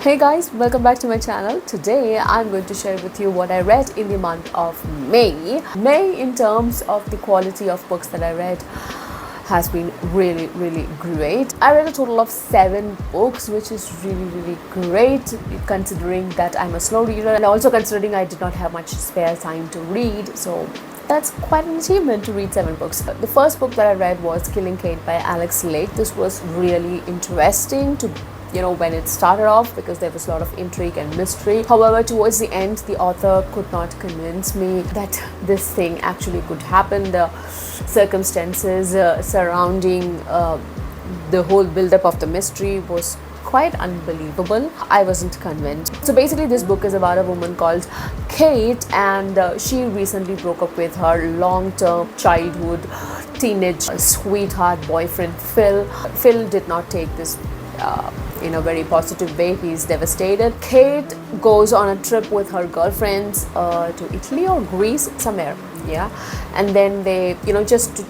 Hey guys, welcome back to my channel. Today I'm going to share with you what I read in the month of May. May, in terms of the quality of books that I read, has been really great. I read a total of 7 books, which is really great considering that I'm a slow reader and also considering I did not have much spare time to read. So that's quite an achievement to read 7 books. The first book that I read was Killing Kate by Alex Lake. This was really interesting to when it started off, because there was a lot of intrigue and mystery. However, towards the end, the author could not convince me that this thing actually could happen. The circumstances surrounding the whole build-up of the mystery was quite unbelievable. I wasn't convinced. So basically, this book is about a woman called Kate, and she recently broke up with her long-term childhood teenage sweetheart boyfriend Phil. Phil did not take this in a very positive way. He's devastated. Kate goes on a trip with her girlfriends to Italy or Greece, somewhere, and then they just to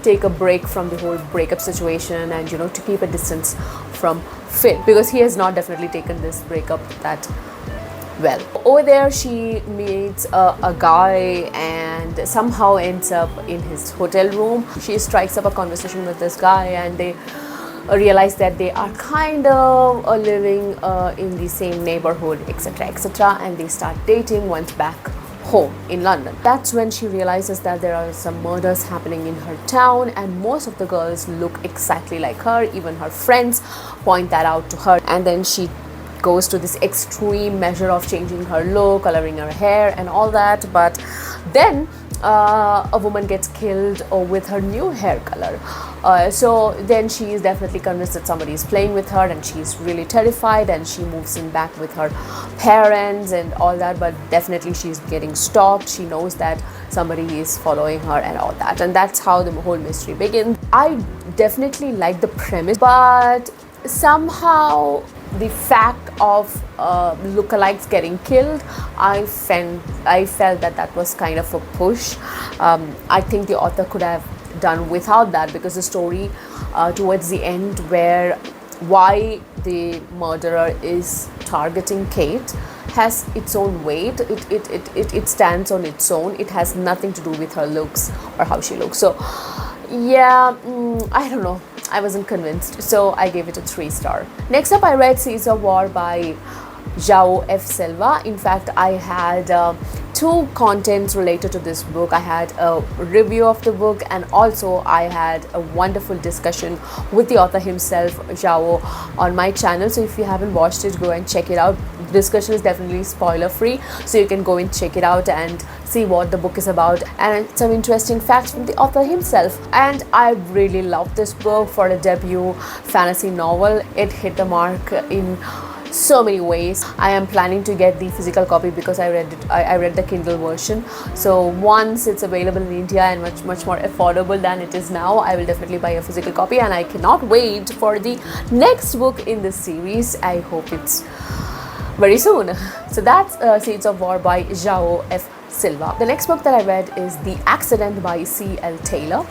take a break from the whole breakup situation and to keep a distance from Phil, because he has not definitely taken this breakup that well. Over there, she meets a guy and somehow ends up in his hotel room. She strikes up a conversation with this guy, and they realize that they are kind of living in the same neighborhood, etc., and they start dating once back home in London. That's when she realizes that there are some murders happening in her town, and most of the girls look exactly like her. Even her friends point that out to her, and then she goes to this extreme measure of changing her look, coloring her hair and all that. But then a woman gets killed with her new hair color. So then she is definitely convinced that somebody is playing with her, and she's really terrified, and she moves in back with her parents and all that. But definitely she's getting stalked. She knows that somebody is following her and all that, and that's how the whole mystery begins. I definitely like the premise, but somehow the fact of lookalikes getting killed, I felt that was kind of a push. I think the author could have done without that, because the story towards the end, where why the murderer is targeting Kate, has its own weight. It stands on its own. It has nothing to do with her looks or how she looks. So I don't know, I wasn't convinced, so I gave it a 3-star. Next up, I read Seeds of War by João F. Silva. In fact, I had 2 contents related to this book. I had a review of the book, and also I had a wonderful discussion with the author himself, João, on my channel. So if you haven't watched it, go and check it out. The discussion is definitely spoiler free, so you can go and check it out and see what the book is about, and some interesting facts from the author himself. And I really loved this book for a debut fantasy novel. It hit the mark in so many ways. I am planning to get the physical copy because I read the Kindle version. So once it's available in India and much more affordable than it is now, I will definitely buy a physical copy, and I cannot wait for the next book in this series. I hope it's very soon. So that's Seeds of War by João F. Silva. The next book that I read is The Accident by C.L. Taylor.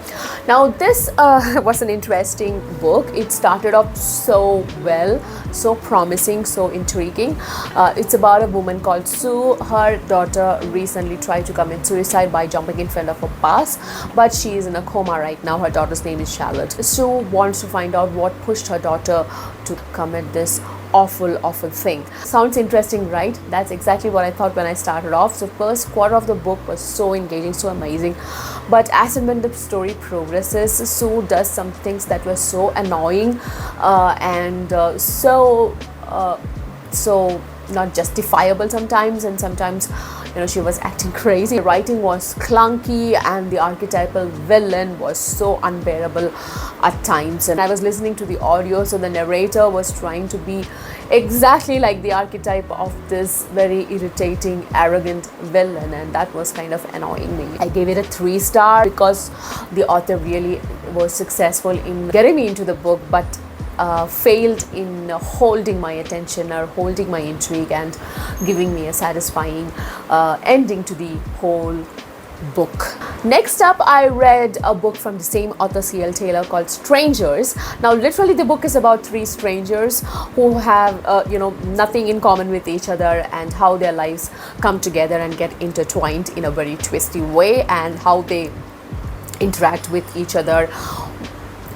Now this was an interesting book. It started off so well, so promising, so intriguing. It's about a woman called Sue. Her daughter recently tried to commit suicide by jumping in front of a bus, but she is in a coma right now. Her daughter's name is Charlotte. Sue wants to find out what pushed her daughter to commit this awful thing. Sounds interesting, right? That's exactly what I thought when I started off. So first quarter of the book was so engaging, so amazing, but as and when the story progresses, Sue does some things that were so annoying and so not justifiable sometimes, and sometimes she was acting crazy. The writing was clunky, and the archetypal villain was so unbearable at times. And I was listening to the audio, so the narrator was trying to be exactly like the archetype of this very irritating, arrogant villain, and that was kind of annoying me. I gave it a 3-star because the author really was successful in getting me into the book, but failed in holding my attention or holding my intrigue and giving me a satisfying ending to the whole book. Next up, I read a book from the same author, C.L. Taylor, called Strangers. Now, literally, the book is about three strangers who have, nothing in common with each other, and how their lives come together and get intertwined in a very twisty way, and how they interact with each other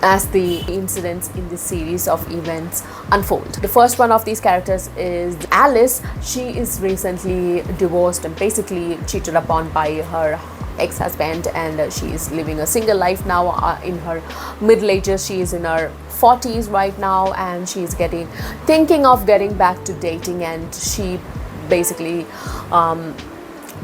as the incidents in this series of events unfold. The first one of these characters is Alice. She is recently divorced and basically cheated upon by her ex-husband, and she is living a single life now in her middle ages. She is in her 40s right now, and she is thinking of getting back to dating, and she basically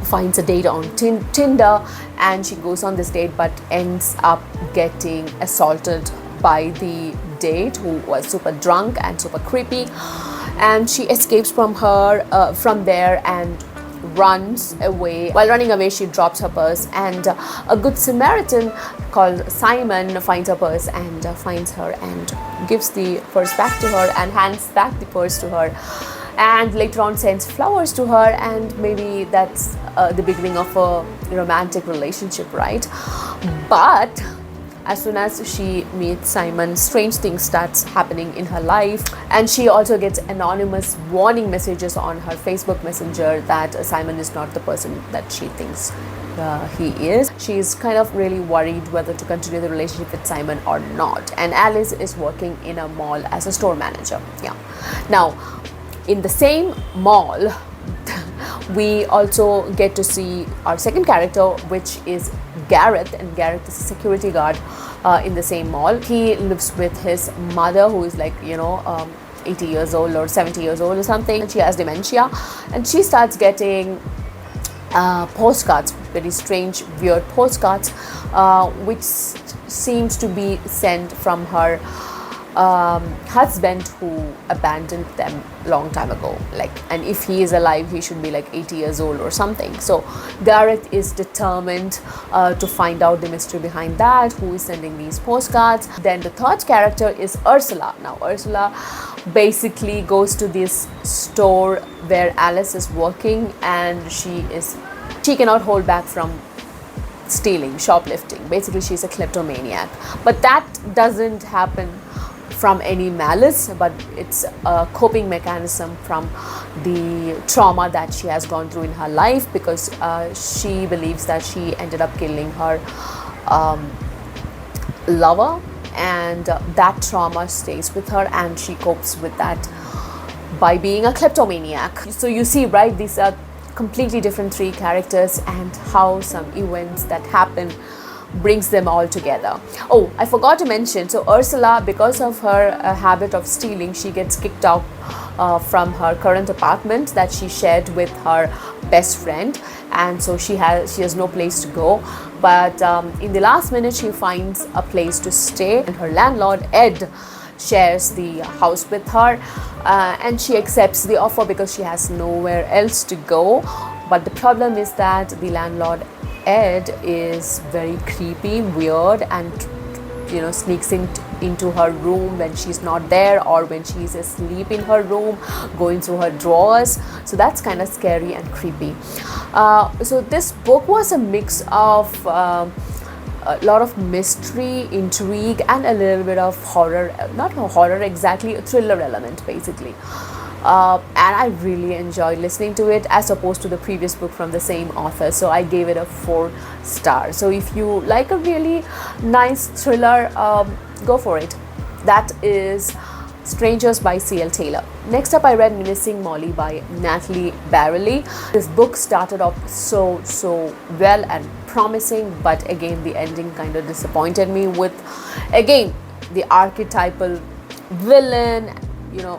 finds a date on Tinder, and she goes on this date but ends up getting assaulted by the date, who was super drunk and super creepy, and she escapes from there and runs away. While running away, she drops her purse, and a good Samaritan called Simon finds her purse and finds her and gives the purse back to her and hands back the purse to her, and later on sends flowers to her, and maybe that's the beginning of a romantic relationship, right? But as soon as she meets Simon, strange things starts happening in her life, and she also gets anonymous warning messages on her Facebook Messenger that Simon is not the person that she thinks he is. She's kind of really worried whether to continue the relationship with Simon or not, and Alice is working in a mall as a store manager. Now, in the same mall, we also get to see our second character, which is Gareth, and Gareth is a security guard in the same mall. He lives with his mother, who is 80 years old or 70 years old or something, and she has dementia, and she starts getting postcards, very strange, weird postcards, which seems to be sent from her husband, who abandoned them long time ago, and if he is alive, he should be 80 years old or something. So Gareth is determined to find out the mystery behind that, who is sending these postcards. Then the third character is Ursula. Now Ursula basically goes to this store where Alice is working, and she cannot hold back from stealing, shoplifting. Basically, she's a kleptomaniac, but that doesn't happen from any malice, but it's a coping mechanism from the trauma that she has gone through in her life, because she believes that she ended up killing her lover, and that trauma stays with her, and she copes with that by being a kleptomaniac. So you see, right, these are completely different three characters, and how some events that happen brings them all together. Oh, I forgot to mention, so Ursula, because of her habit of stealing, she gets kicked out from her current apartment that she shared with her best friend, and so she has no place to go. But in the last minute, she finds a place to stay, and her landlord Ed shares the house with her, and she accepts the offer because she has nowhere else to go. But the problem is that the landlord Ed is very creepy, weird, and sneaks into her room when she's not there, or when she's asleep in her room, going through her drawers. So that's kind of scary and creepy. So this book was a mix of a lot of mystery, intrigue, and a little bit of horror. Not horror exactly, a thriller element basically. And I really enjoyed listening to it, as opposed to the previous book from the same author. So I gave it a 4 star. So if you like a really nice thriller, go for it. That is Strangers by C.L. Taylor. Next up, I read Missing Molly by Natalie Barley. This book started off so well and promising, but again the ending kind of disappointed me, with again the archetypal villain,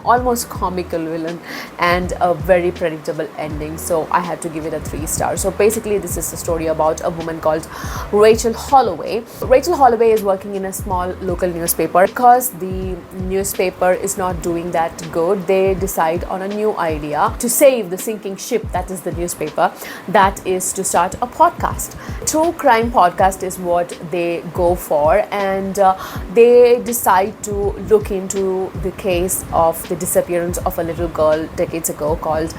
almost comical villain, and a very predictable ending. So I had to give it a 3 star. So basically, this is a story about a woman called Rachel Holloway. Rachel Holloway is working in a small local newspaper. Because the newspaper is not doing that good, they decide on a new idea to save the sinking ship, that is the newspaper. That is to start a podcast. True crime podcast is what they go for, and they decide to look into the case of of the disappearance of a little girl decades ago called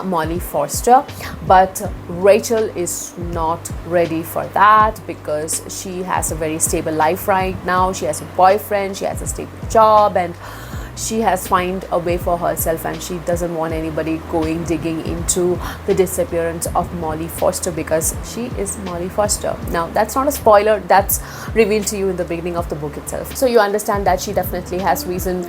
Molly Foster. But Rachel is not ready for that because she has a very stable life right now. She has a boyfriend, she has a stable job, and she has found a way for herself, and she doesn't want anybody going digging into the disappearance of Molly Foster because she is Molly Foster. Now, that's not a spoiler, that's revealed to you in the beginning of the book itself. So you understand that she definitely has reason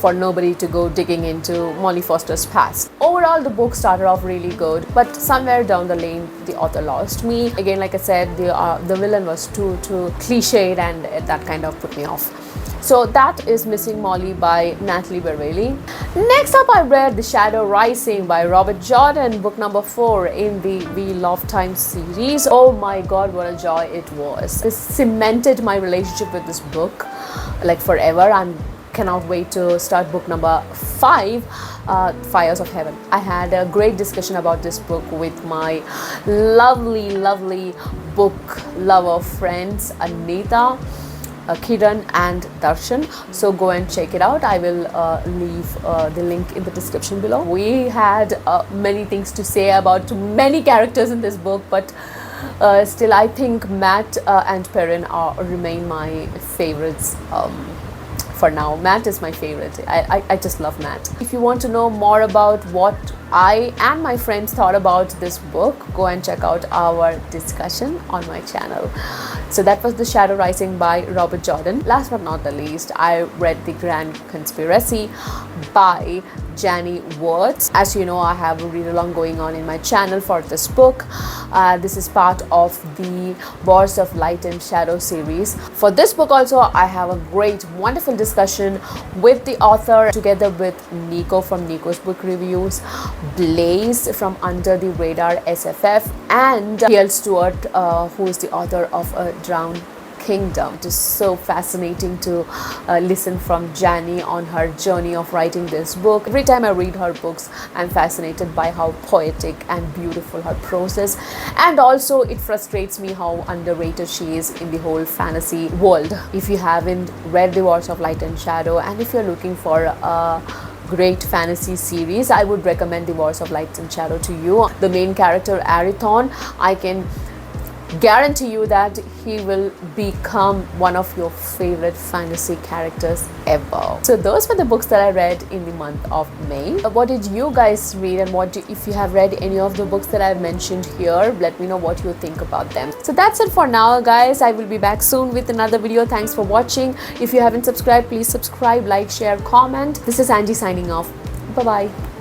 for nobody to go digging into Molly Foster's past. Overall, the book started off really good, but somewhere down the lane, the author lost me. Again, like I said, the villain was too cliched, and that kind of put me off. So that is Missing Molly by Natalie Berveli. Next up, I read The Shadow Rising by Robert Jordan, book number 4 in the We Love Time series. Oh my god, what a joy it was. This cemented my relationship with this book like forever. I cannot wait to start book number 5, Fires of Heaven. I had a great discussion about this book with my lovely book lover friends Anita, Kiran and Darshan. So go and check it out. I will leave the link in the description below. We had many things to say about many characters in this book, but still I think Matt and Perrin remain my favorites. For now, Matt is my favorite. I just love Matt. If you want to know more about what I and my friends thought about this book, go and check out our discussion on my channel. So that was The Shadow Rising by Robert Jordan. Last but not the least, I read The Grand Conspiracy by Janie Wirtz. As you know, I have a read along going on in my channel for this book. This is part of the Wars of Light and Shadow series. For this book also, I have a great, wonderful discussion with the author together with Nico from Nico's Book Reviews, Blaze from Under the Radar SFF, and T.L. Stewart, who is the author of A Drowned Kingdom. It is so fascinating to listen from Janie on her journey of writing this book. Every time I read her books, I'm fascinated by how poetic and beautiful her prose is, and also it frustrates me how underrated she is in the whole fantasy world. If you haven't read The Wars of Light and Shadow, and if you're looking for a great fantasy series, I would recommend The Wars of Light and Shadow to you. The main character Arathorn, I can guarantee you that he will become one of your favorite fantasy characters ever. So those were the books that I read in the month of May. What did you guys read, and if you have read any of the books that I've mentioned here, let me know what you think about them. So that's it for now, guys. I will be back soon with another video. Thanks for watching. If you haven't subscribed, please subscribe, like, share, comment. This is Angie signing off. Bye bye.